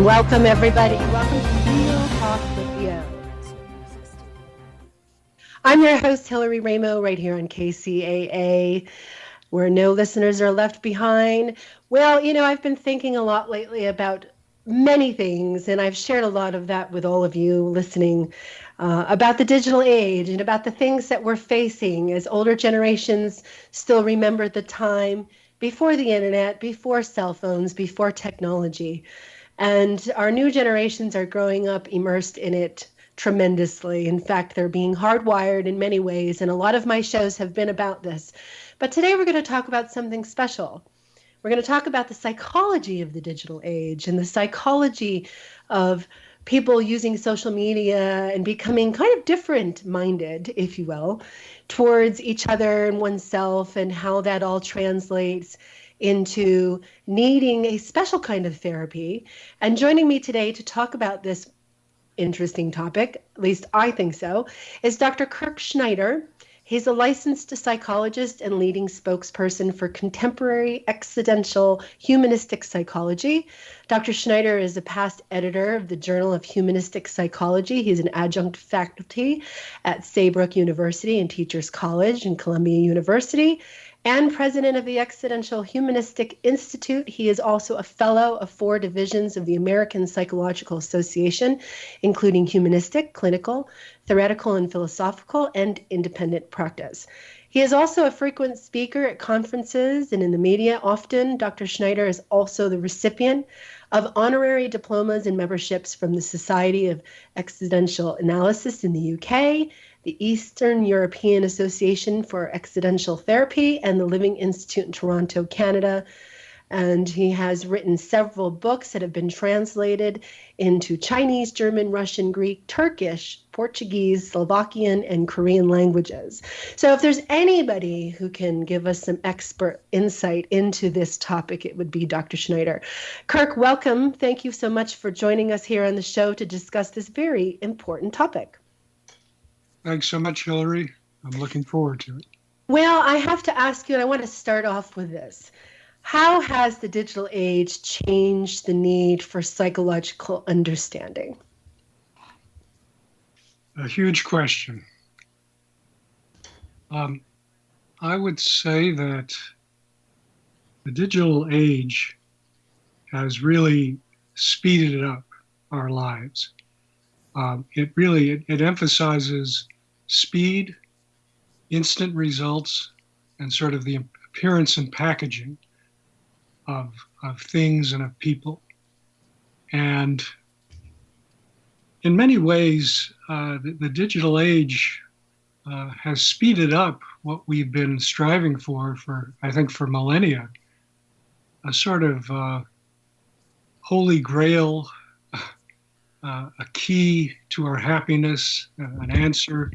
Welcome, everybody. Welcome to Real Talk with Leo. I'm your host, Hillary Ramo, right here on KCAA, where no listeners are left behind. Well, I've been thinking a lot lately about many things, and I've shared a lot of that with all of you listening about the digital age and about the things that we're facing as older generations still remember the time before the internet, before cell phones, before technology. And our new generations are growing up immersed in it tremendously. In fact, they're being hardwired in many ways, and a lot of my shows have been about this. But today we're going to talk about something special. We're going to talk about the psychology of the digital age and the psychology of people using social media and becoming kind of different-minded, if you will, towards each other and oneself, and how that all translates into needing a special kind of therapy. And joining me today to talk about this interesting topic, at least I think so, is Dr. Kirk Schneider. He's a licensed psychologist and leading spokesperson for contemporary existential humanistic psychology. Dr. Schneider is a past editor of the Journal of Humanistic Psychology. He's an adjunct faculty at Saybrook University and Teachers College and Columbia University, and president of the Existential Humanistic Institute. He is also a fellow of 4 divisions of the American Psychological Association, including humanistic, clinical, theoretical and philosophical, and independent practice. He is also a frequent speaker at conferences and in the media. Often, Dr. Schneider is also the recipient of honorary diplomas and memberships from the Society of Existential Analysis in the UK, the Eastern European Association for Existential Therapy, and the Living Institute in Toronto, Canada. And he has written several books that have been translated into Chinese, German, Russian, Greek, Turkish, Portuguese, Slovakian, and Korean languages. So if there's anybody who can give us some expert insight into this topic, it would be Dr. Schneider. Kirk, welcome. Thank you so much for joining us here on the show to discuss this very important topic. Thanks so much, Hillary. I'm looking forward to it. Well, I have to ask you, and I want to start off with this. How has the digital age changed the need for psychological understanding? A huge question. I would say that the digital age has really speeded up our lives. It emphasizes speed, instant results, and sort of the appearance and packaging of things and of people. And in many ways, the digital age has speeded up what we've been striving for, I think, for millennia, a sort of holy grail, a key to our happiness, an answer.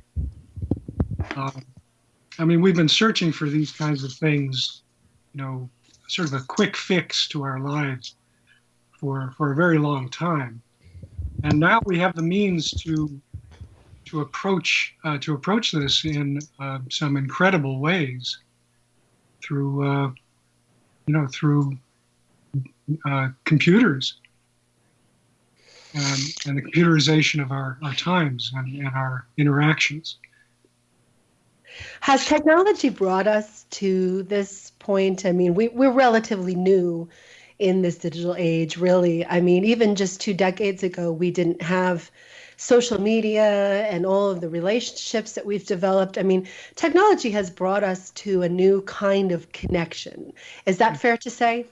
We've been searching for these kinds of things, sort of a quick fix to our lives for a very long time. And now we have the means to approach this in some incredible ways through computers and the computerization of our times and our interactions. Has technology brought us to this point? We're relatively new in this digital age, really. Even just 2 decades ago, we didn't have social media and all of the relationships that we've developed. Technology has brought us to a new kind of connection. Is that fair to say?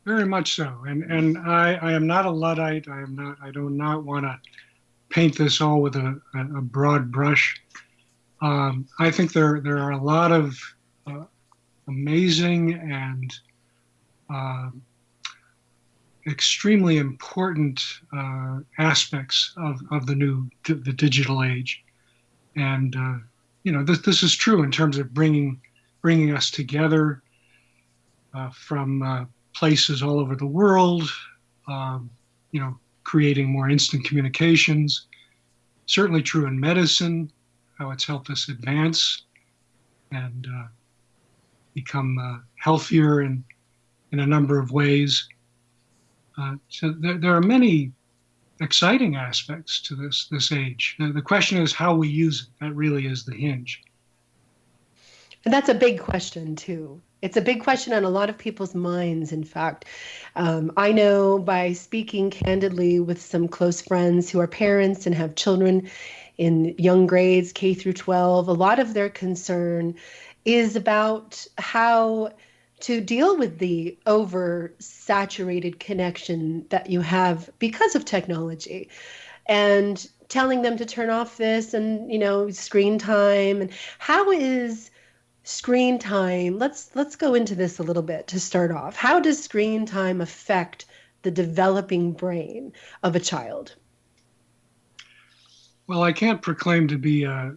Very much so. And I am not a Luddite. I do not want to paint this all with a broad brush. I think there are a lot of amazing and extremely important aspects of the digital age, and this is true in terms of bringing us together from places all over the world. Creating more instant communications. Certainly true in medicine, how it's helped us advance and become healthier in a number of ways. So there are many exciting aspects to this age. The question is how we use it. That really is the hinge. And that's a big question, too. It's a big question on a lot of people's minds, in fact. I know by speaking candidly with some close friends who are parents and have children in young grades, K through 12, a lot of their concern is about how to deal with the oversaturated connection that you have because of technology, and telling them to turn off this and, screen time. And how is screen time, let's go into this a little bit to start off. How does screen time affect the developing brain of a child? Well, I can't proclaim to be a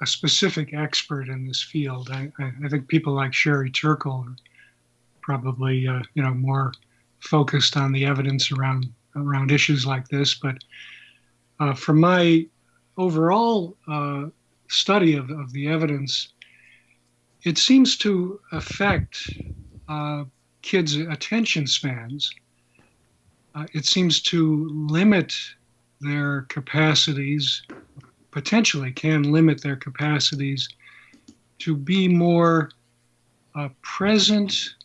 specific expert in this field. I think people like Sherry Turkle are probably more focused on the evidence around issues like this. But from my overall study of the evidence, it seems to affect kids' attention spans. It seems to limit their capacities, potentially can limit their capacities to be more present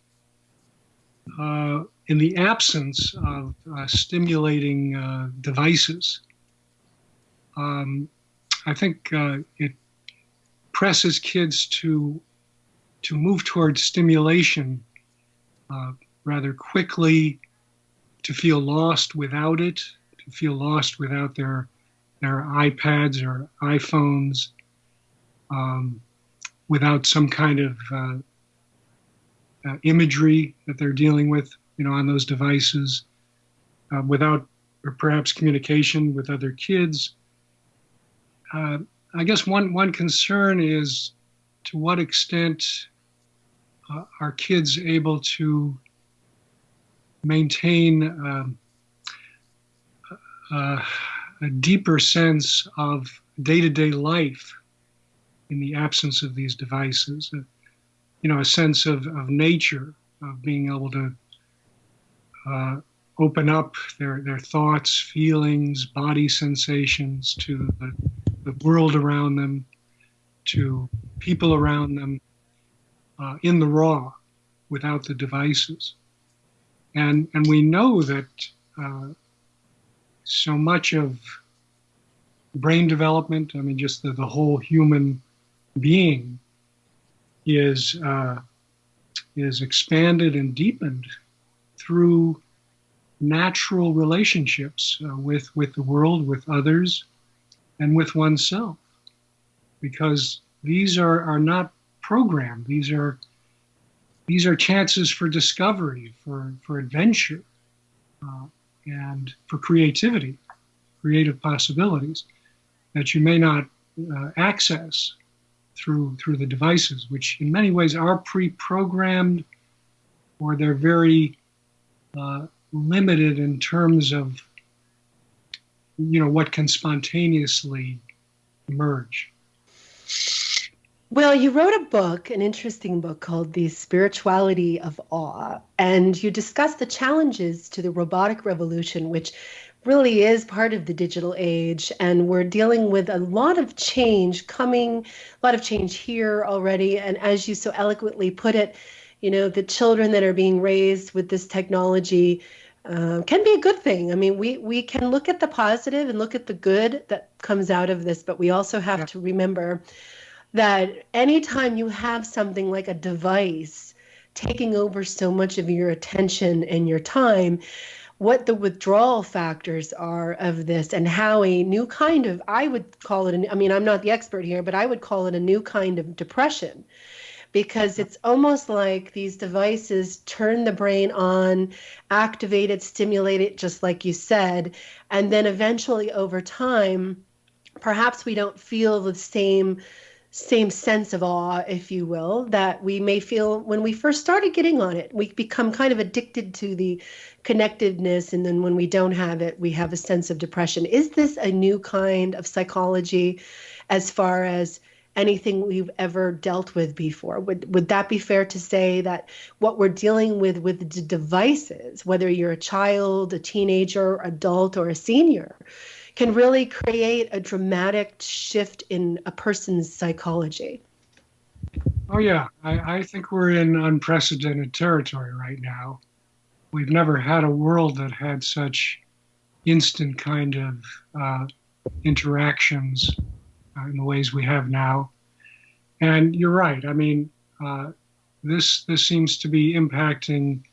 in the absence of stimulating devices. I think it presses kids to move towards stimulation rather quickly, to feel lost without it, to feel lost without their iPads or iPhones, without some kind of imagery that they're dealing with, on those devices, without or perhaps communication with other kids. I guess one concern is to what extent are kids able to maintain a deeper sense of day-to-day life in the absence of these devices, a sense of nature, of being able to open up their thoughts, feelings, body sensations to the world around them, to people around them, in the raw, without the devices. And we know that so much of brain development, just the whole human being is expanded and deepened through natural relationships with the world, with others, and with oneself. Because these are not programmed. These are chances for discovery, for adventure, and for creativity, creative possibilities that you may not access through the devices, which in many ways are pre-programmed, or they're very limited in terms of what can spontaneously emerge. Well, you wrote a book, an interesting book called The Spirituality of Awe, and you discussed the challenges to the robotic revolution, which really is part of the digital age. And we're dealing with a lot of change coming, a lot of change here already. And as you so eloquently put it, the children that are being raised with this technology can be a good thing. We can look at the positive and look at the good that comes out of this, but we also have to remember that anytime you have something like a device taking over so much of your attention and your time, what the withdrawal factors are of this, and how a new kind of, I would call it, I'm not the expert here, but I would call it a new kind of depression, because it's almost like these devices turn the brain on, activate it, stimulate it, just like you said, and then eventually over time, perhaps we don't feel the same sense of awe, if you will, that we may feel when we first started getting on it. We become kind of addicted to the connectedness, and then when we don't have it, we have a sense of depression. Is this a new kind of psychology as far as anything we've ever dealt with before. Would that be fair to say that what we're dealing with the devices, whether you're a child, a teenager, adult, or a senior, can really create a dramatic shift in a person's psychology? Oh, yeah. I think we're in unprecedented territory right now. We've never had a world that had such instant kind of interactions in the ways we have now. And you're right. I mean, this seems to be impacting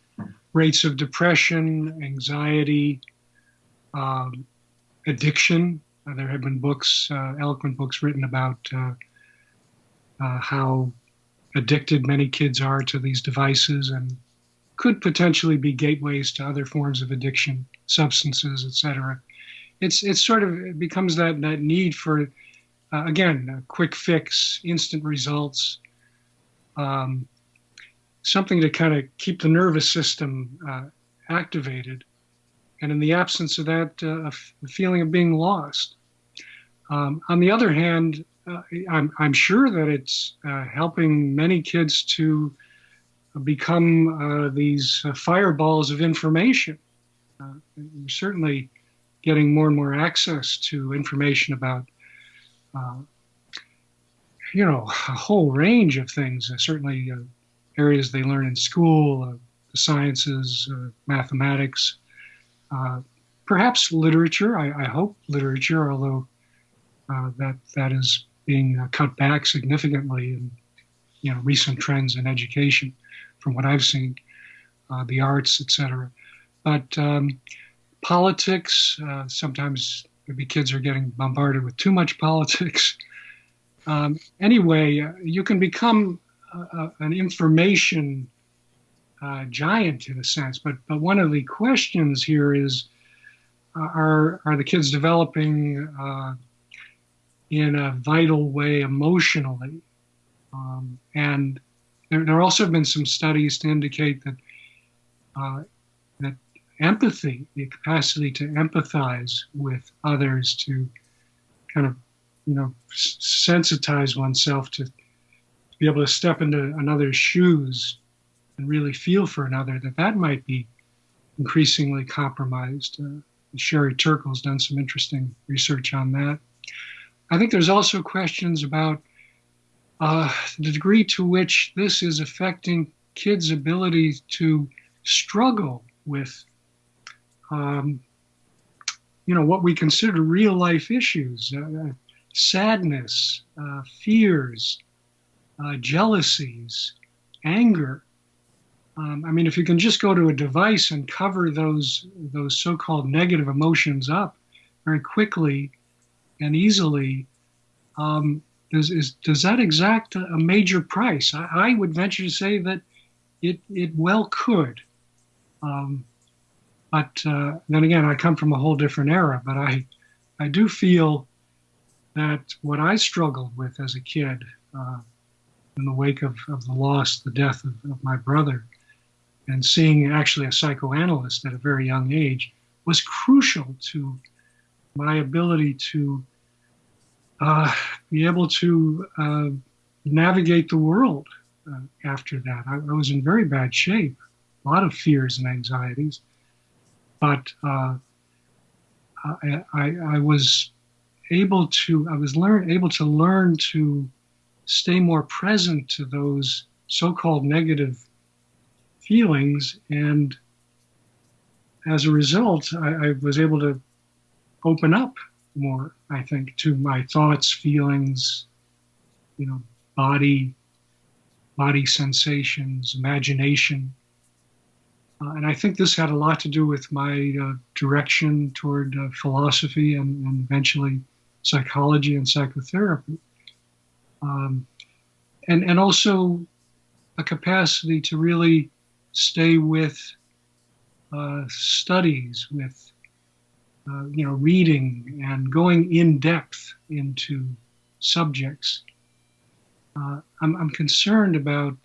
rates of depression, anxiety, addiction. There have been books, eloquent books written about how addicted many kids are to these devices and could potentially be gateways to other forms of addiction, substances, etc. It's sort of, it becomes that need for, again, a quick fix, instant results, something to kind of keep the nervous system activated. And in the absence of that, a feeling of being lost. On the other hand, I'm sure that it's helping many kids to become these fireballs of information. We're certainly getting more and more access to information about, a whole range of things. Certainly areas they learn in school, the sciences, mathematics, perhaps literature. I hope literature, although that is being cut back significantly in recent trends in education, from what I've seen, the arts, etc. But politics, sometimes maybe kids are getting bombarded with too much politics. Anyway, you can become an information giant in a sense. But one of the questions here is, are the kids developing in a vital way emotionally? And there also have been some studies to indicate that that empathy, the capacity to empathize with others, to kind of sensitize oneself to be able to step into another's shoes and really feel for another, that might be increasingly compromised. Sherry Turkle's done some interesting research on that. I think there's also questions about the degree to which this is affecting kids' ability to struggle with, what we consider real life issues, sadness, fears, jealousies, anger. If you can just go to a device and cover those so-called negative emotions up very quickly and easily, does that exact a major price? I would venture to say that it well could. But then again, I come from a whole different era, but I do feel that what I struggled with as a kid in the wake of the loss, the death of my brother, and seeing actually a psychoanalyst at a very young age was crucial to my ability to be able to navigate the world after that. I was in very bad shape, a lot of fears and anxieties, but I was able to learn to stay more present to those so-called negative feelings, and as a result, I was able to open up more, I think, to my thoughts, feelings, body sensations, imagination. And I think this had a lot to do with my direction toward philosophy and eventually psychology and psychotherapy. And also a capacity to really stay with studies, with reading and going in depth into subjects. I'm concerned about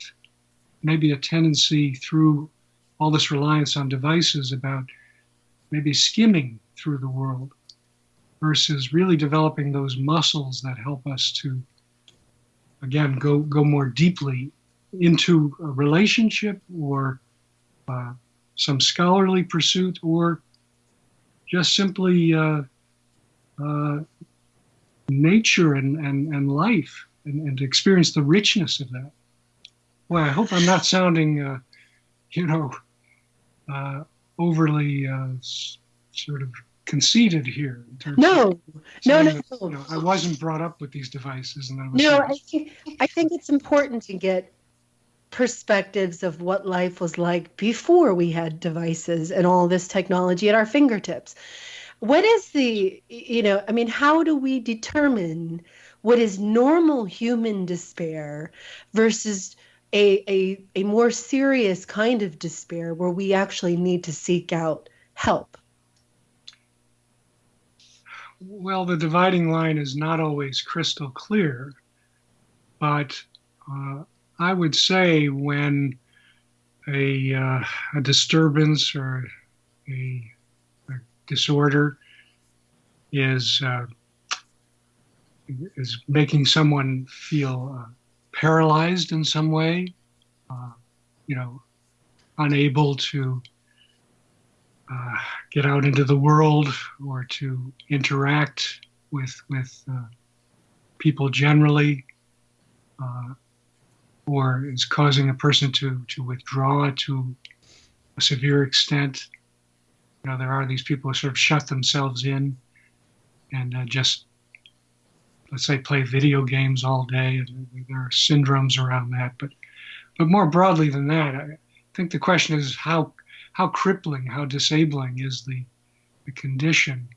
maybe a tendency through all this reliance on devices about maybe skimming through the world versus really developing those muscles that help us to again, go more deeply into a relationship or some scholarly pursuit, or just simply nature and life, and to experience the richness of that. Well, I hope I'm not sounding, you know, overly sort of conceited here in terms of No, no, saying no, that, no. I wasn't brought up with these devices and that it was No, sort of, I think it's important to get perspectives of what life was like before we had devices and all this technology at our fingertips. What is I mean, how do we determine what is normal human despair versus a more serious kind of despair where we actually need to seek out help? well, the dividing line is not always crystal clear, but I would say when a disturbance or a, a disorder is making someone feel paralyzed in some way, uh, you know, unable to get out into the world or to interact with people generally, uh, or is causing a person to withdraw to a severe extent. You know, there are these people who sort of shut themselves in and just, let's say, play video games all day, and there are syndromes around that. But more broadly than that, I think the question is how crippling, how disabling is the condition?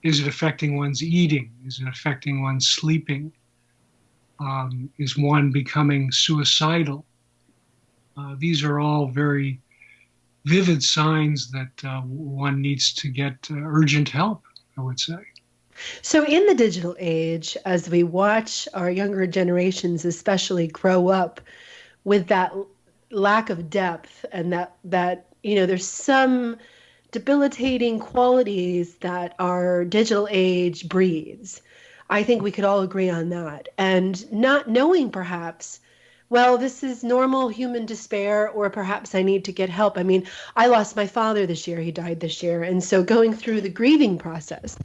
Is it affecting one's eating? Is it affecting one's sleeping? Is one becoming suicidal? These are all very vivid signs that one needs to get urgent help, I would say. So, in the digital age, as we watch our younger generations, especially, grow up with that lack of depth and there's some debilitating qualities that our digital age breeds. I think we could all agree on that. And not knowing perhaps, well, this is normal human despair, or perhaps I need to get help. I mean, I lost my father this year. He died this year. And so going through the grieving process,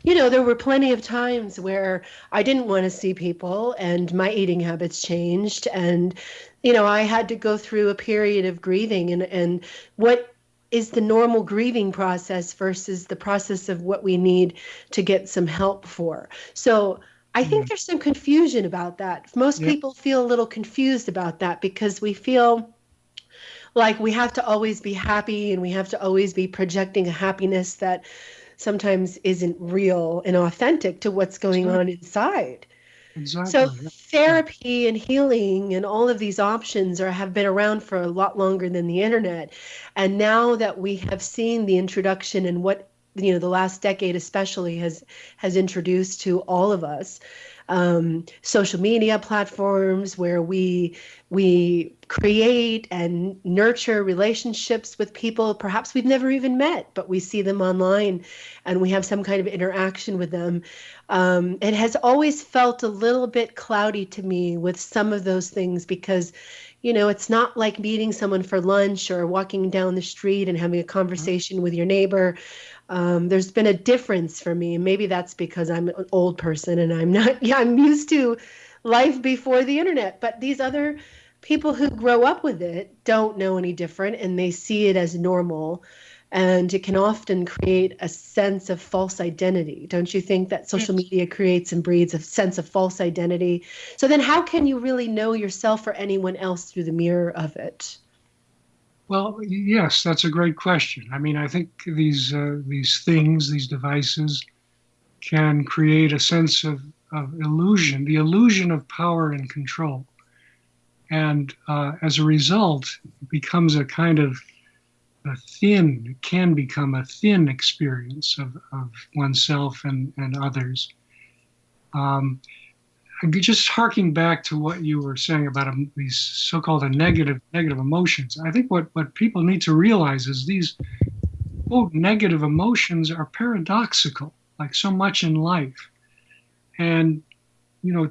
there were plenty of times where I didn't want to see people and my eating habits changed. And, I had to go through a period of grieving and what is the normal grieving process versus the process of what we need to get some help for. So I think Mm. there's some confusion about that. Most Yeah, people feel a little confused about that because we feel like we have to always be happy and we have to always be projecting a happiness that sometimes isn't real and authentic to what's going exactly. on inside. So Exactly. Yeah. therapy and healing and all of these options have been around for a lot longer than the internet. And now that we have seen the introduction and what the last decade especially has introduced to all of us, social media platforms where we create and nurture relationships with people perhaps we've never even met, but we see them online and we have some kind of interaction with them. It has always felt a little bit cloudy to me with some of those things because, it's not like meeting someone for lunch or walking down the street and having a conversation with your neighbor. There's been a difference for me. Maybe that's because I'm an old person and I'm not, yeah, I'm used to life before the internet. But these other people who grow up with it don't know any different and they see it as normal. And it can often create a sense of false identity. Don't you think that social Yes. media creates and breeds a sense of false identity? So then how can you really know yourself or anyone else through the mirror of it? Well, yes, that's a great question. I mean, I think these things, these devices, can create a sense of illusion, the illusion of power and control, and as a result, it becomes a kind of it can become a thin experience of oneself and others. Um, just harking back to what you were saying about these so-called negative emotions, I think what people need to realize is these quote negative emotions are paradoxical, like so much in life, and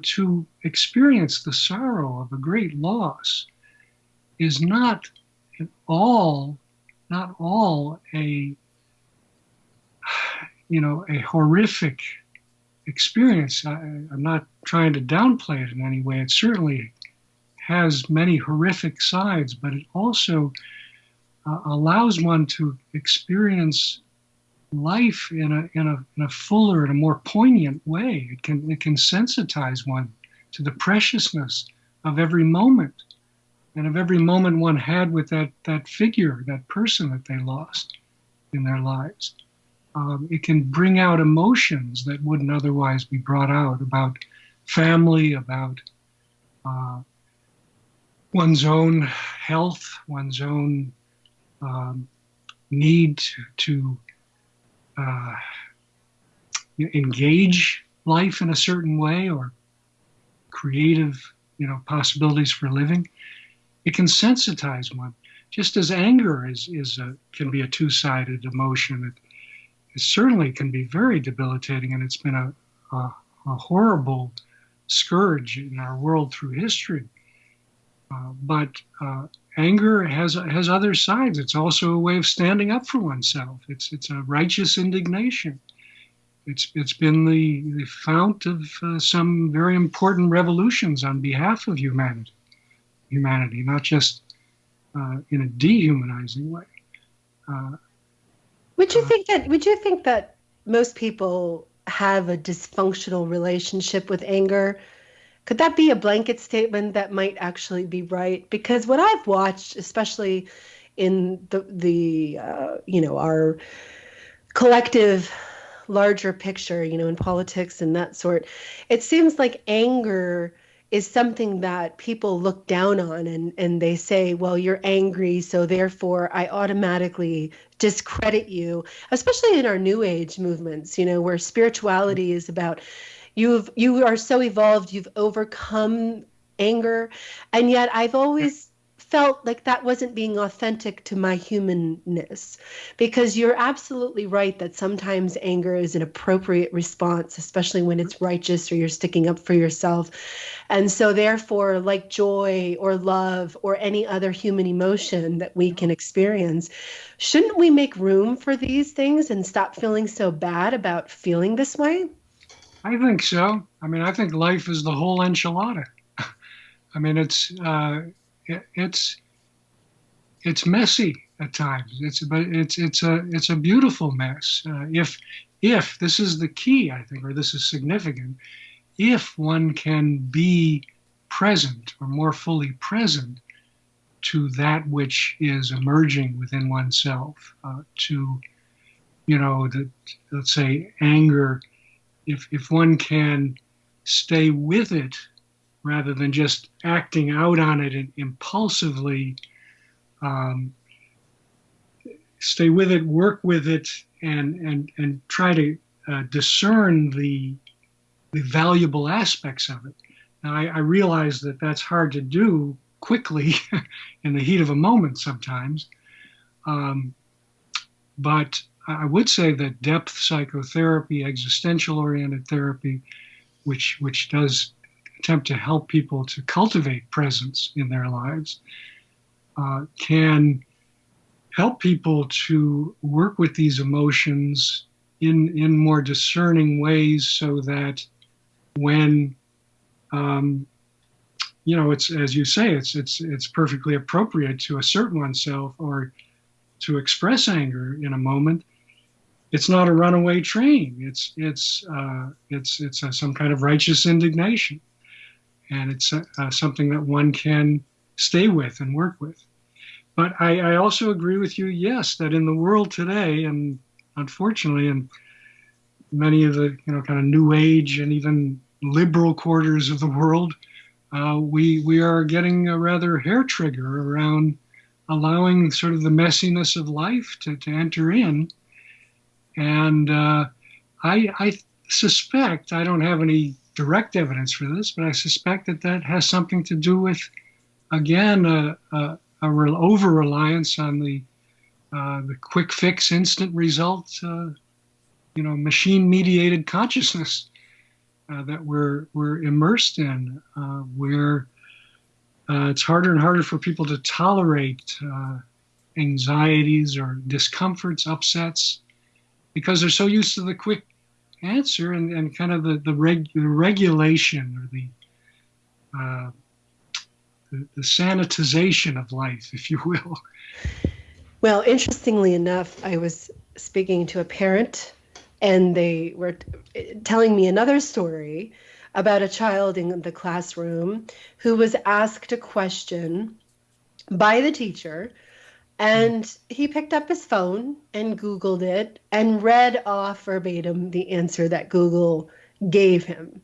to experience the sorrow of a great loss is not at all, not all a horrific experience. I'm not trying to downplay it in any way. It certainly has many horrific sides, but it also allows one to experience life in a fuller and a more poignant way. It can sensitize one to the preciousness of every moment and of every moment one had with that figure, that person that they lost in their lives. It can bring out emotions that wouldn't otherwise be brought out about family, about one's own health, one's own need to engage life in a certain way, or creative, possibilities for living. It can sensitize one, just as anger can be a two-sided emotion. It certainly can be very debilitating, and it's been a horrible scourge in our world through history. But anger has other sides. It's also a way of standing up for oneself. It's a righteous indignation. It's been the fount of some very important revolutions on behalf of humanity, not just in a dehumanizing way. Would you think that most people have a dysfunctional relationship with anger? Could that be a blanket statement that might actually be right? Because what I've watched, especially in the our collective larger picture, in politics and that sort, it seems like anger is something that people look down on, and they say, well, you're angry, so therefore I automatically discredit you, especially in our new age movements, where spirituality is about you are so evolved, you've overcome anger. And yet I've always felt like that wasn't being authentic to my humanness, because you're absolutely right that sometimes anger is an appropriate response, especially when it's righteous or you're sticking up for yourself. And so therefore, like joy or love or any other human emotion that we can experience, shouldn't we make room for these things and stop feeling so bad about feeling this way? I think so. I mean, I think life is the whole enchilada. I mean, it's messy at times. It's a beautiful mess. If this is the key, I think, or this is significant, if one can be present or more fully present to that which is emerging within oneself, to let's say anger. If one can stay with it rather than just acting out on it impulsively, stay with it, work with it, and try to discern the valuable aspects of it. Now, I realize that that's hard to do quickly in the heat of a moment sometimes, but I would say that depth psychotherapy, existential-oriented therapy, which does attempt to help people to cultivate presence in their lives, can help people to work with these emotions in more discerning ways, so that when it's, as you say, it's perfectly appropriate to assert oneself or to express anger in a moment. It's not a runaway train. It's some kind of righteous indignation, and it's something that one can stay with and work with. But I also agree with you, yes, that in the world today, and unfortunately in many of the kind of new age and even liberal quarters of the world, we are getting a rather hair trigger around allowing sort of the messiness of life to enter in. And I suspect, I don't have any direct evidence for this, but I suspect that has something to do with, again, a real over-reliance on the quick fix, instant result, machine-mediated consciousness. that we're immersed in, where it's harder and harder for people to tolerate anxieties or discomforts, upsets, because they're so used to the quick answer and kind of the regulation or uh, the sanitization of life, if you will. Well, interestingly enough, I was speaking to a parent and they were telling me another story about a child in the classroom who was asked a question by the teacher. And he picked up his phone and Googled it and read off verbatim the answer that Google gave him.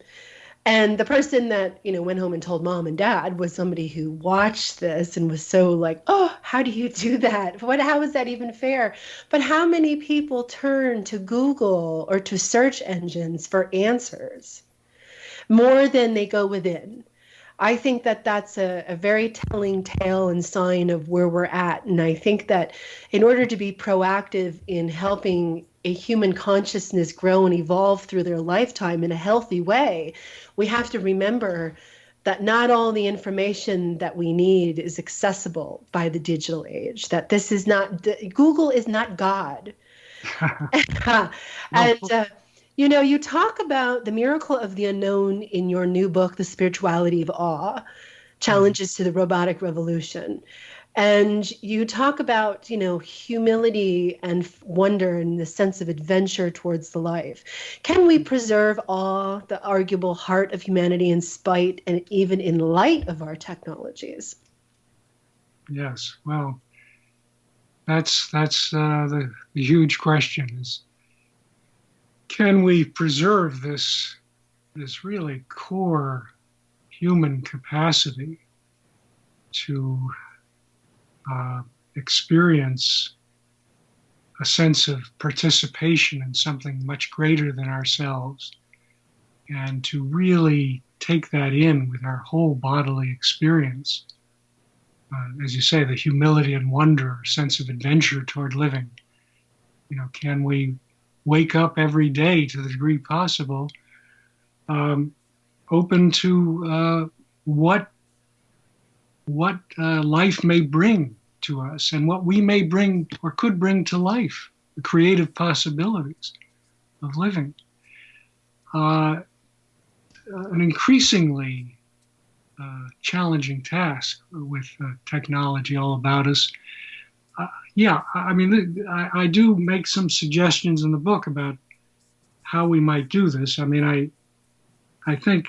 And the person that, went home and told mom and dad was somebody who watched this and was so like, oh, how do you do that? How is that even fair? But how many people turn to Google or to search engines for answers more than they go within? I think that that's a very telling tale and sign of where we're at. And I think that in order to be proactive in helping a human consciousness grow and evolve through their lifetime in a healthy way, we have to remember that not all the information that we need is accessible by the digital age, that this is not, Google is not God. And, you talk about the miracle of the unknown in your new book, The Spirituality of Awe, Challenges to the Robotic Revolution. And you talk about, humility and wonder and the sense of adventure towards the life. Can we preserve awe, the arguable heart of humanity in spite and even in light of our technologies? Yes, well, that's the huge question is, can we preserve this really core human capacity to experience a sense of participation in something much greater than ourselves, and to really take that in with our whole bodily experience? As you say, the humility and wonder, sense of adventure toward living. Can we wake up every day to the degree possible, open to what life may bring to us and what we may bring or could bring to life, the creative possibilities of living. An increasingly challenging task with technology all about us. I do make some suggestions in the book about how we might do this. I think,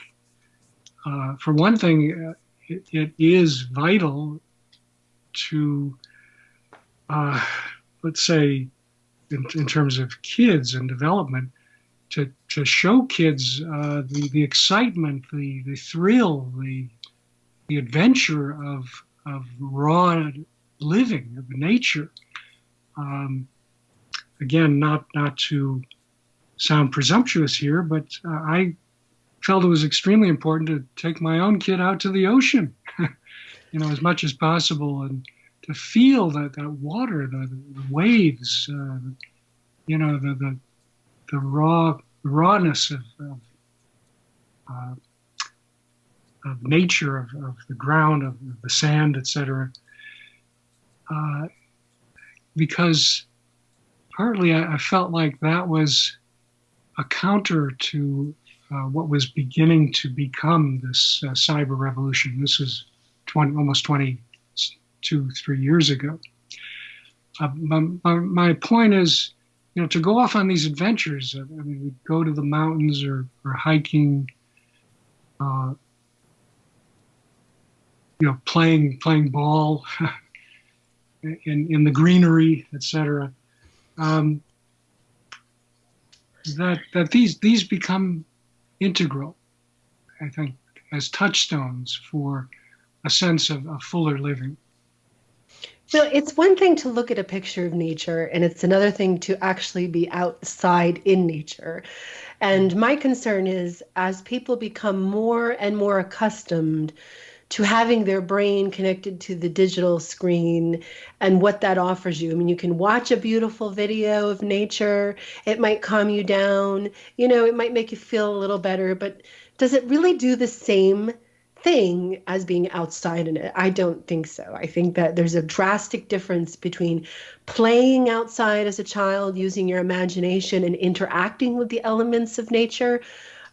for one thing, it is vital to, let's say, in terms of kids and development, to show kids the excitement, the thrill, the adventure of raw living, of nature. Again, not to sound presumptuous here, but I felt it was extremely important to take my own kid out to the ocean, as much as possible, and to feel that water, the waves, the rawness of nature, of the ground, of the sand, etc. Because partly I felt like that was a counter to what was beginning to become this cyber revolution. This is almost 22, 3 years ago. My point is, to go off on these adventures. We go to the mountains or hiking, playing ball in the greenery, etc. That these become integral, I think, as touchstones for a sense of fuller living. Well, it's one thing to look at a picture of nature, and it's another thing to actually be outside in nature. And my concern is, as people become more and more accustomed to having their brain connected to the digital screen and what that offers you. I mean, you can watch a beautiful video of nature. It might calm you down. It might make you feel a little better, but does it really do the same thing as being outside in it? I don't think so. I think that there's a drastic difference between playing outside as a child, using your imagination and interacting with the elements of nature,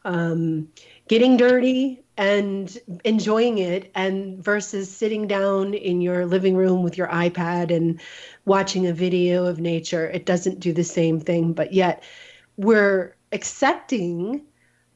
um, getting dirty and enjoying it, and versus sitting down in your living room with your iPad and watching a video of nature. It doesn't do the same thing, but yet we're accepting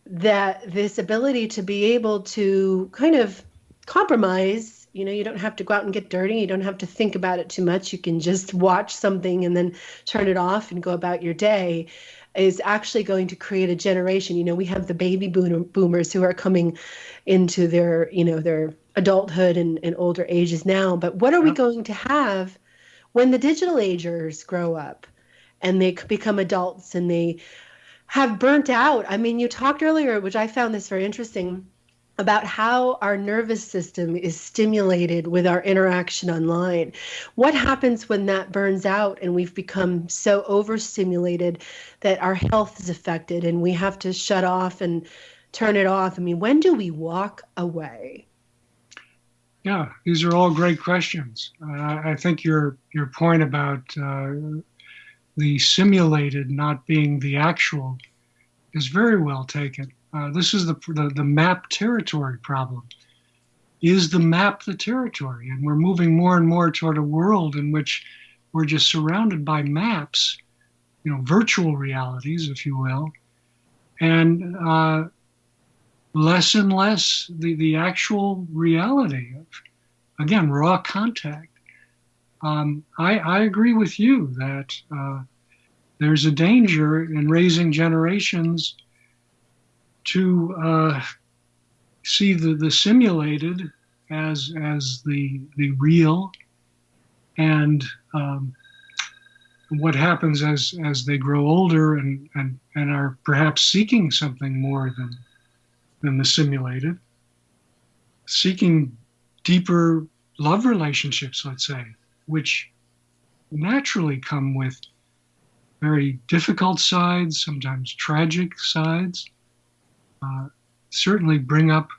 that this ability to be able to kind of compromise. You don't have to go out and get dirty. You don't have to think about it too much. You can just watch something and then turn it off and go about your day, is actually going to create a generation. We have the baby boomers who are coming into their adulthood and older ages now. But what are we going to have when the digital agers grow up and they become adults and they have burnt out? I mean, you talked earlier, which I found this very interesting, about how our nervous system is stimulated with our interaction online. What happens when that burns out and we've become so overstimulated that our health is affected and we have to shut off and turn it off? I mean, when do we walk away? Yeah, these are all great questions. I think your point about the simulated not being the actual is very well taken. This is the map territory problem. Is the map the territory? And we're moving more and more toward a world in which we're just surrounded by maps, virtual realities, if you will, and less and less the actual reality of, again, raw contact. I agree with you that there's a danger in raising generations to see the simulated as the real, and what happens as they grow older and are perhaps seeking something more than the simulated, seeking deeper love relationships, let's say, which naturally come with very difficult sides, sometimes tragic sides, certainly bring up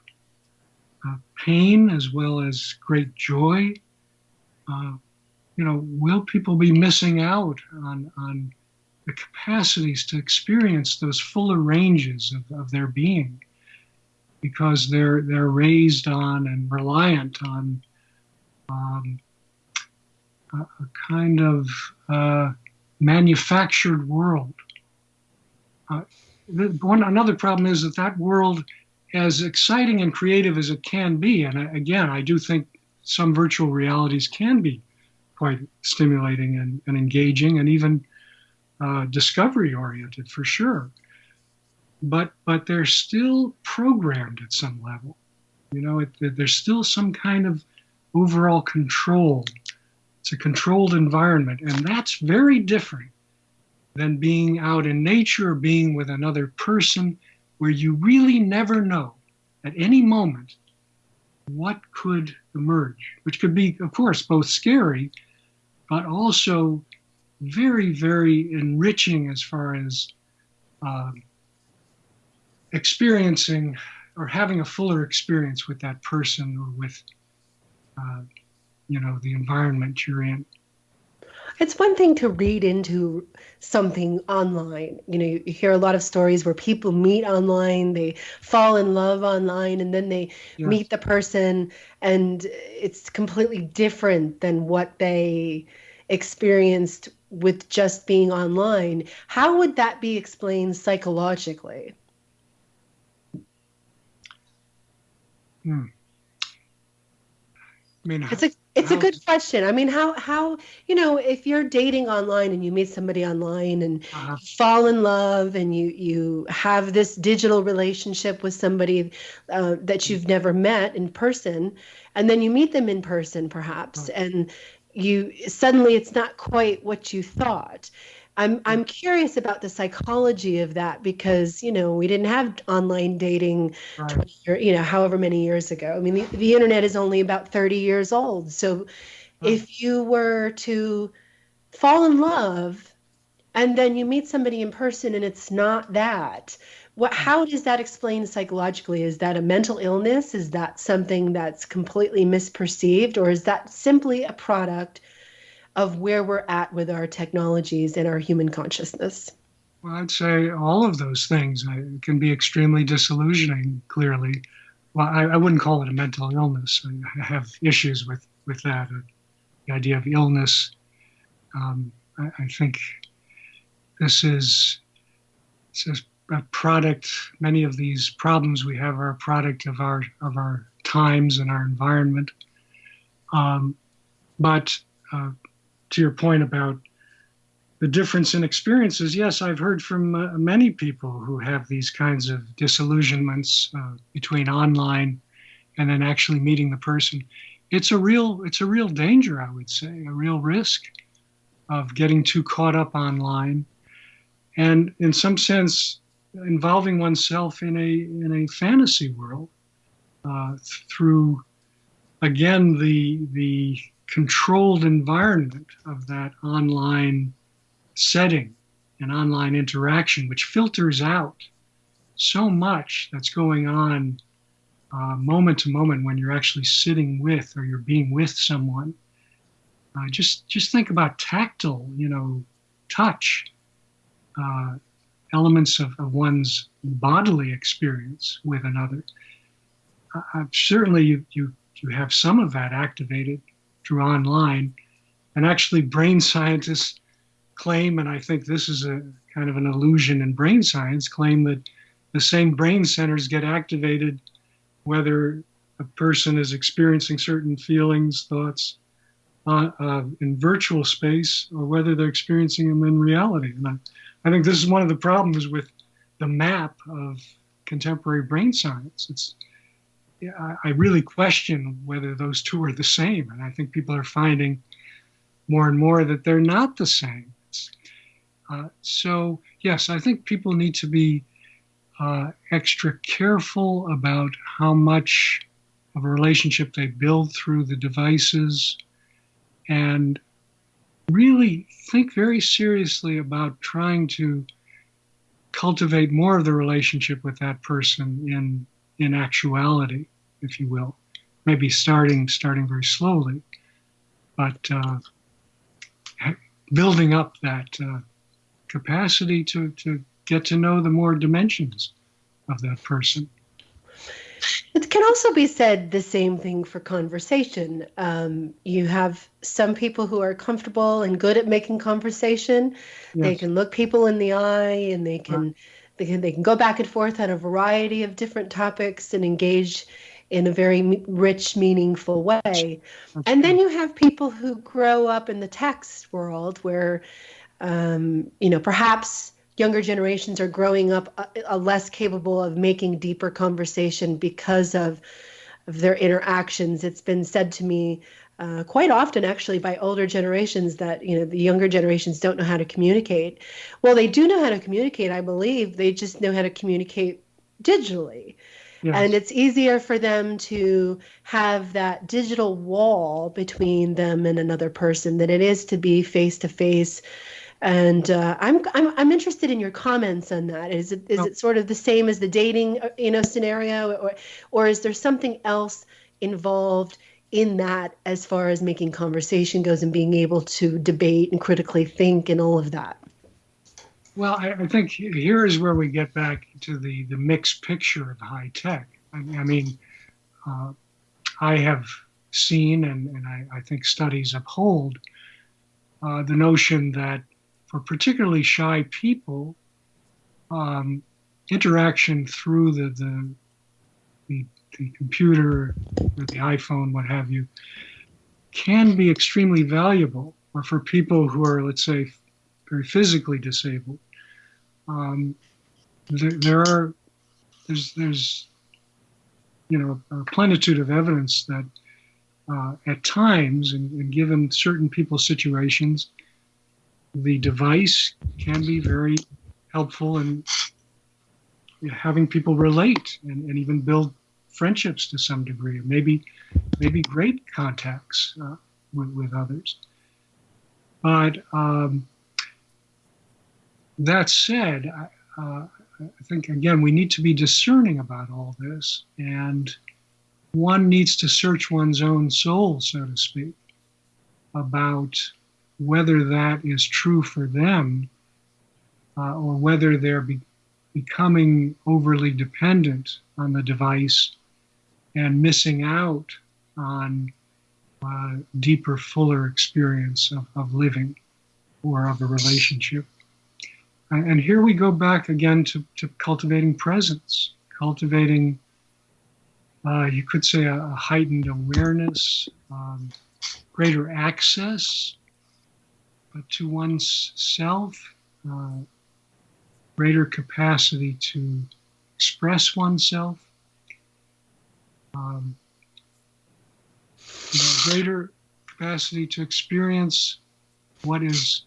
pain as well as great joy. Will people be missing out on the capacities to experience those fuller ranges of their being because they're raised on and reliant on a kind of manufactured world? Another problem is that world, as exciting and creative as it can be, and again, I do think some virtual realities can be quite stimulating and engaging and even discovery oriented for sure. But they're still programmed at some level. There's still some kind of overall control. It's a controlled environment, and that's very different than being out in nature or being with another person where you really never know at any moment what could emerge, which could be, of course, both scary, but also very, very enriching as far as experiencing or having a fuller experience with that person or with, the environment you're in. It's one thing to read into something online. You hear a lot of stories where people meet online, they fall in love online, and then they meet the person, and it's completely different than what they experienced with just being online. How would that be explained psychologically? I mean, it's a good question. I mean, how if you're dating online and you meet somebody online and fall in love and you have this digital relationship with somebody that you've never met in person, and then you meet them in person perhaps, and you suddenly it's not quite what you thought. I'm curious about the psychology of that because, we didn't have online dating Right. 20 year, however many years ago. I mean, the internet is only about 30 years old. So Right. if you were to fall in love and then you meet somebody in person and it's not that, how does that explain psychologically? Is that a mental illness? Is that something that's completely misperceived? Or is that simply a product of where we're at with our technologies and our human consciousness? Well, I'd say all of those things can be extremely disillusioning, clearly. Well, I wouldn't call it a mental illness. I have issues with that, the idea of illness. I think this is, this is a product, many of these problems we have are a product of our times and our environment. But to your point about the difference in experiences, yes, I've heard from many people who have these kinds of disillusionments between online and then actually meeting the person. It's a real danger, I would say, a real risk of getting too caught up online, and in some sense, involving oneself in a fantasy world through, again, the controlled environment of that online setting and online interaction, which filters out so much that's going on moment to moment when you're actually sitting with or you're being with someone. Just think about tactile, touch, elements of one's bodily experience with another. Certainly, you have some of that activated through online, and actually, brain scientists claim, and I think this is a kind of an illusion in brain science, claim that the same brain centers get activated whether a person is experiencing certain feelings, thoughts in virtual space, or whether they're experiencing them in reality. And I think this is one of the problems with the map of contemporary brain science. I really question whether those two are the same, and I think people are finding more and more that they're not the same. So yes, I think people need to be extra careful about how much of a relationship they build through the devices, and really think very seriously about trying to cultivate more of the relationship with that person in actuality, if you will. Maybe starting very slowly, but building up that capacity to get to know the more dimensions of that person. It can also be said the same thing for conversation. You have some people who are comfortable and good at making conversation. Yes. They can look people in the eye, and they can go back and forth on a variety of different topics and engage in a very rich, meaningful way. And then you have people who grow up in the text world where, perhaps younger generations are growing up less capable of making deeper conversation because of their interactions. It's been said to me quite often, actually, by older generations that, the younger generations don't know how to communicate. Well, they do know how to communicate, I believe. They just know how to communicate digitally. Yes. And it's easier for them to have that digital wall between them and another person than it is to be face to face. And I'm interested in your comments on that. Is it sort of the same as the dating scenario, or is there something else involved in that as far as making conversation goes and being able to debate and critically think and all of that? Well, I think here is where we get back to the mixed picture of high tech. I mean, I have seen, and I think studies uphold the notion that for particularly shy people, interaction through the computer or the iPhone, what have you, can be extremely valuable. Or for people who are, let's say, very physically disabled, there's a plenitude of evidence that at times, and given certain people's situations, the device can be very helpful in having people relate and even build friendships to some degree, maybe great contacts with others. But that said, I think, again, we need to be discerning about all this, and one needs to search one's own soul, so to speak, about whether that is true for them or whether they're becoming overly dependent on the device and missing out on deeper, fuller experience of living or of a relationship. And here we go back again to cultivating presence, cultivating, you could say, a heightened awareness, greater access to one's self, greater capacity to express oneself, greater capacity to experience what is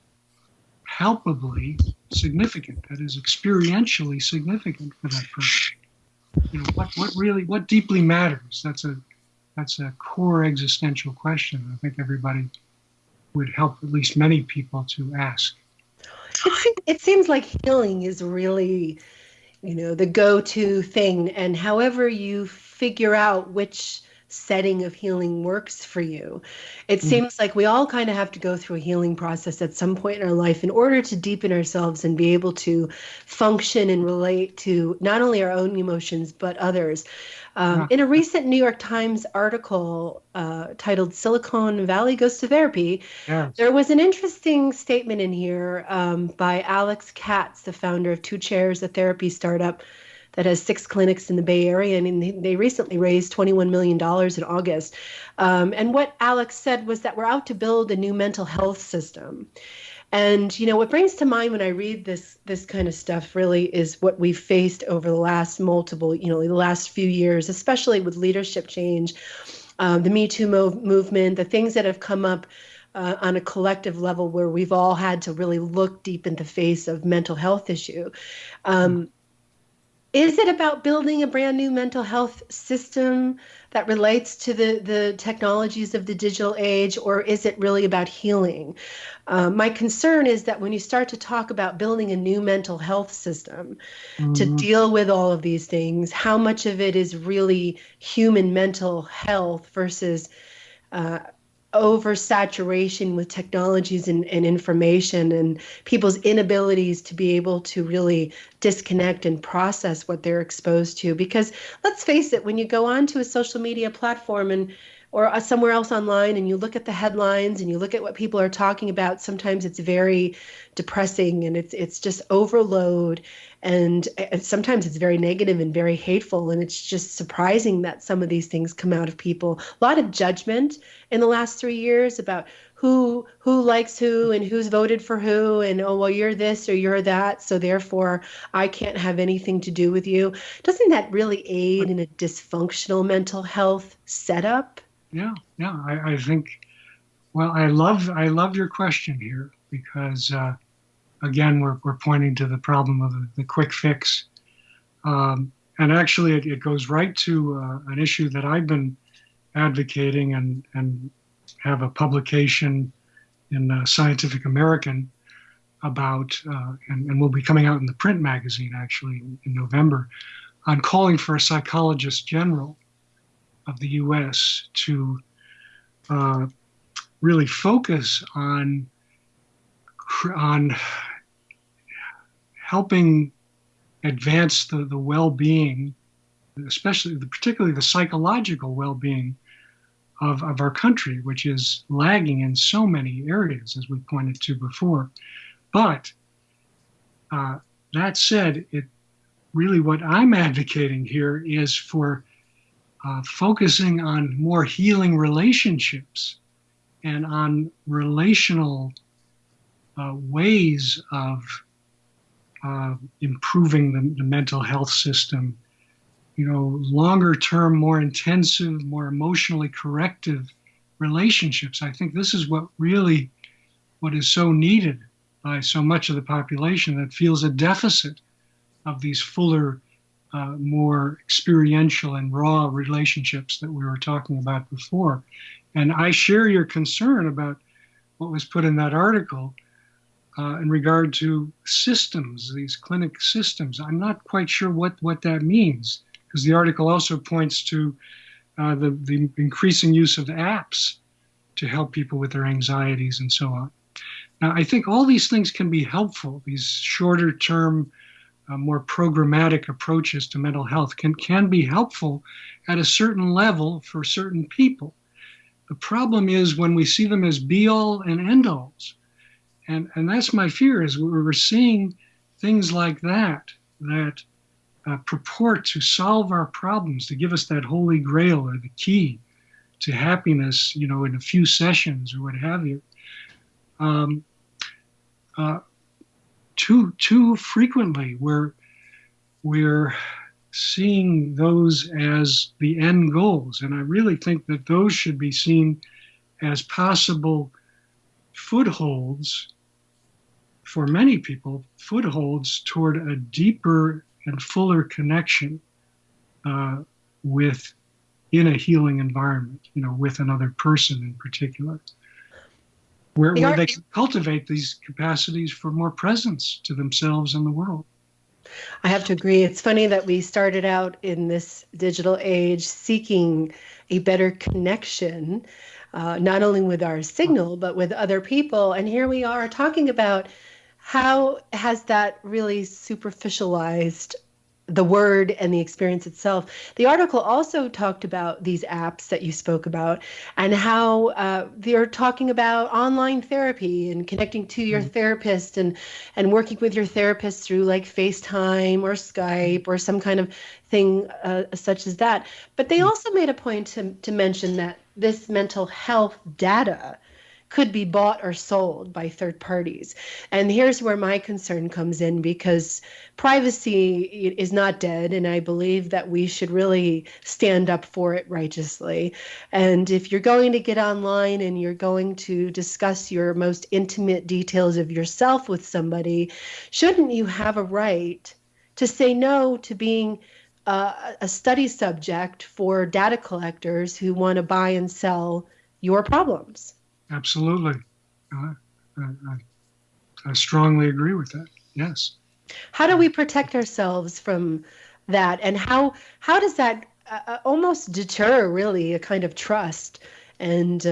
palpably significant, that is experientially significant for that person. What deeply matters? That's a core existential question. I think everybody would help at least many people to ask. It seems like healing is really, the go-to thing, and however you figure out which setting of healing works for you. It seems like we all kind of have to go through a healing process at some point in our life in order to deepen ourselves and be able to function and relate to not only our own emotions, but others. In a recent New York Times article titled Silicon Valley Goes to Therapy, there was an interesting statement in here by Alex Katz, the founder of Two Chairs, a therapy startup that has 6 clinics in the Bay Area, and they recently raised $21 million in August. And what Alex said was that we're out to build a new mental health system. And, what brings to mind when I read this kind of stuff really is what we've faced over the last the last few years, especially with leadership change, the Me Too movement, the things that have come up on a collective level where we've all had to really look deep in the face of mental health issue. Is it about building a brand new mental health system that relates to the technologies of the digital age, or is it really about healing? My concern is that when you start to talk about building a new mental health system to deal with all of these things, how much of it is really human mental health versus oversaturation with technologies and information and people's inabilities to be able to really disconnect and process what they're exposed to. Because let's face it, when you go onto a social media platform or somewhere else online and you look at the headlines and you look at what people are talking about, sometimes it's very depressing and it's just overload. And sometimes it's very negative and very hateful. And it's just surprising that some of these things come out of people. A lot of judgment in the last 3 years about who likes who and who's voted for who. And, oh, well, you're this or you're that, so therefore I can't have anything to do with you. Doesn't that really aid in a dysfunctional mental health setup? Yeah. I think, well, I love your question here because, again, we're pointing to the problem of the quick fix. And actually, it goes right to an issue that I've been advocating and have a publication in Scientific American about, and will be coming out in the print magazine, actually, in November, on calling for a psychologist general of the U.S. to really focus on helping advance the well-being, particularly the psychological well-being of our country, which is lagging in so many areas, as we pointed to before. But that said, really what I'm advocating here is for focusing on more healing relationships and on relational ways of improving the mental health system, longer term, more intensive, more emotionally corrective relationships. I think this is what is so needed by so much of the population that feels a deficit of these fuller, more experiential and raw relationships that we were talking about before. And I share your concern about what was put in that article in regard to systems, these clinic systems. I'm not quite sure what that means, because the article also points to the increasing use of apps to help people with their anxieties and so on. Now, I think all these things can be helpful. These shorter term, more programmatic approaches to mental health can be helpful at a certain level for certain people. The problem is when we see them as be-all and end-alls. And that's my fear, is we're seeing things like that purport to solve our problems, to give us that holy grail or the key to happiness, in a few sessions or what have you. Too frequently, we're seeing those as the end goals, and I really think that those should be seen as possible footholds for many people, footholds toward a deeper and fuller connection in a healing environment, with another person in particular, where they can cultivate these capacities for more presence to themselves and the world. I have to agree. It's funny that we started out in this digital age seeking a better connection, not only with our signal, but with other people. And here we are talking about how has that really superficialized the word and the experience itself. The article also talked about these apps that you spoke about and how they're talking about online therapy and connecting to your therapist and working with your therapist through like FaceTime or Skype or some kind of thing such as that. But they also made a point to mention that this mental health data could be bought or sold by third parties. And here's where my concern comes in, because privacy is not dead, and I believe that we should really stand up for it righteously. And if you're going to get online and you're going to discuss your most intimate details of yourself with somebody, shouldn't you have a right to say no to being a study subject for data collectors who want to buy and sell your problems? Absolutely. I strongly agree with that. Yes. How do we protect ourselves from that? And how does that almost deter really a kind of trust? And,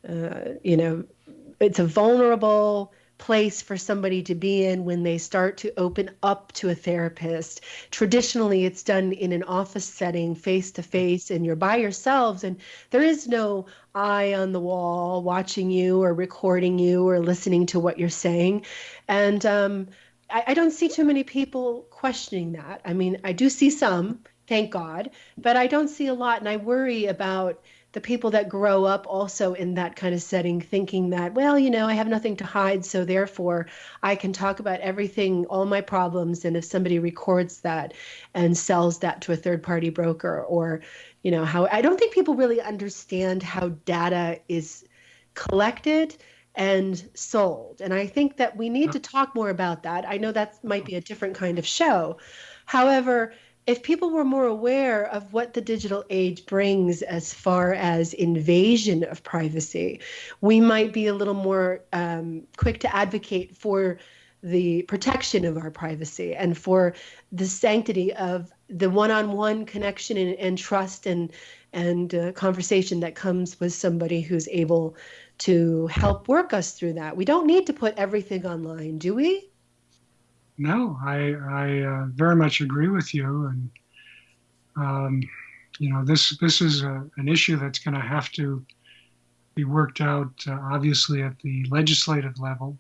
it's a vulnerable place for somebody to be in when they start to open up to a therapist. Traditionally, it's done in an office setting, face to face, and you're by yourselves, and there is no eye on the wall watching you or recording you or listening to what you're saying. And I don't see too many people questioning that. I mean, I do see some, thank God, but I don't see a lot, and I worry about the people that grow up also in that kind of setting, thinking that, well, I have nothing to hide, so therefore I can talk about everything, all my problems, and if somebody records that and sells that to a third-party broker, or, how I don't think people really understand how data is collected and sold. And I think that we need to talk more about that. I know that might be a different kind of show. However, if people were more aware of what the digital age brings as far as invasion of privacy, we might be a little more quick to advocate for the protection of our privacy and for the sanctity of the one-on-one connection and trust and conversation that comes with somebody who's able to help work us through that. We don't need to put everything online, do we? No, I very much agree with you, and this is an issue that's going to have to be worked out, obviously at the legislative level,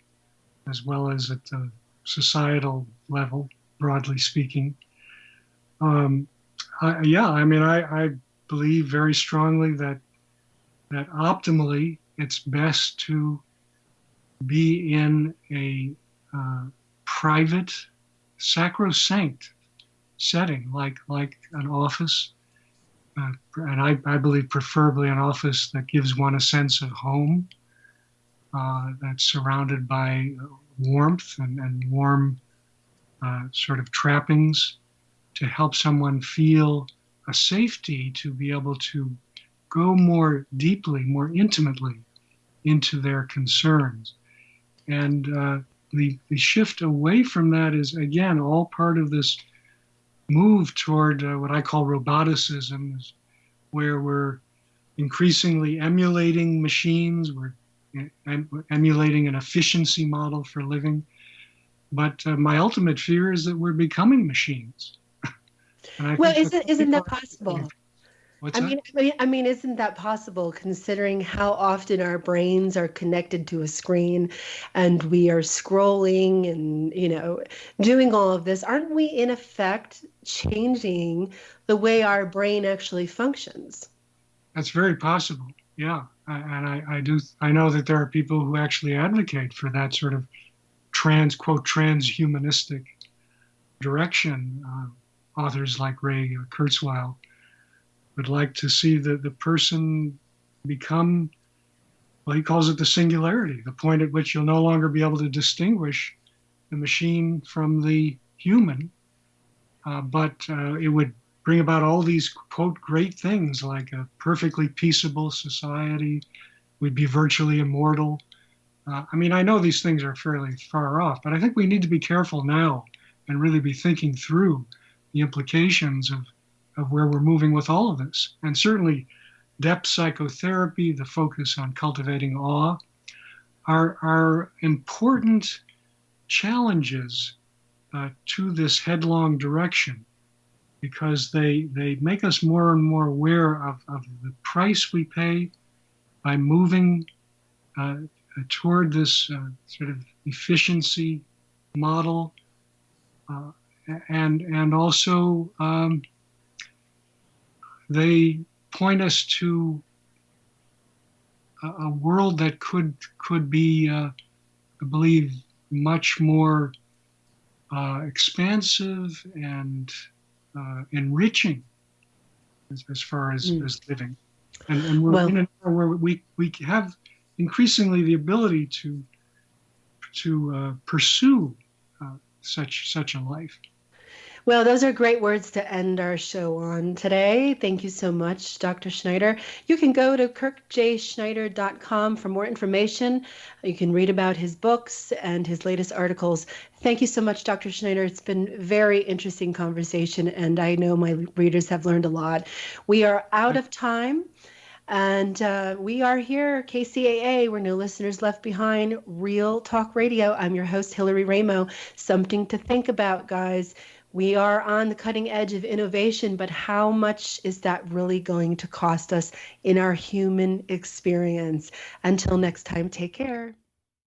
as well as at the societal level, broadly speaking. I believe very strongly that optimally it's best to be in a private, sacrosanct setting, like an office, and I believe preferably an office that gives one a sense of home, that's surrounded by warmth and warm sort of trappings to help someone feel a safety to be able to go more deeply, more intimately into their concerns. And the shift away from that is, again, all part of this move toward what I call roboticism, where we're increasingly emulating machines, we're emulating an efficiency model for living. But my ultimate fear is that we're becoming machines. And I Well, think isn't that possible? what's I that? mean, isn't that possible considering how often our brains are connected to a screen and we are scrolling and, doing all of this? Aren't we in effect changing the way our brain actually functions? That's very possible. Yeah. I know that there are people who actually advocate for that sort of quote, transhumanistic direction. Authors like Ray Kurzweil would like to see the person become, well, he calls it the singularity, the point at which you'll no longer be able to distinguish the machine from the human. But it would bring about all these, quote, great things like a perfectly peaceable society. We'd be virtually immortal. I mean, I know these things are fairly far off, but I think we need to be careful now and really be thinking through the implications of where we're moving with all of this. And certainly, depth psychotherapy, the focus on cultivating awe, are important challenges to this headlong direction because they make us more and more aware of the price we pay by moving toward this sort of efficiency model, and also they point us to a world that could be, I believe, much more expansive and enriching as far as living. And we're in an era where we have increasingly the ability to pursue such a life. Well, those are great words to end our show on today. Thank you so much, Dr. Schneider. You can go to kirkjschneider.com for more information. You can read about his books and his latest articles. Thank you so much, Dr. Schneider. It's been very interesting conversation, and I know my readers have learned a lot. We are out of time. And we are here, KCAA, where no listeners left behind, Real Talk Radio. I'm your host, Hillary Ramo. Something to think about, guys. We are on the cutting edge of innovation, but how much is that really going to cost us in our human experience? Until next time, take care.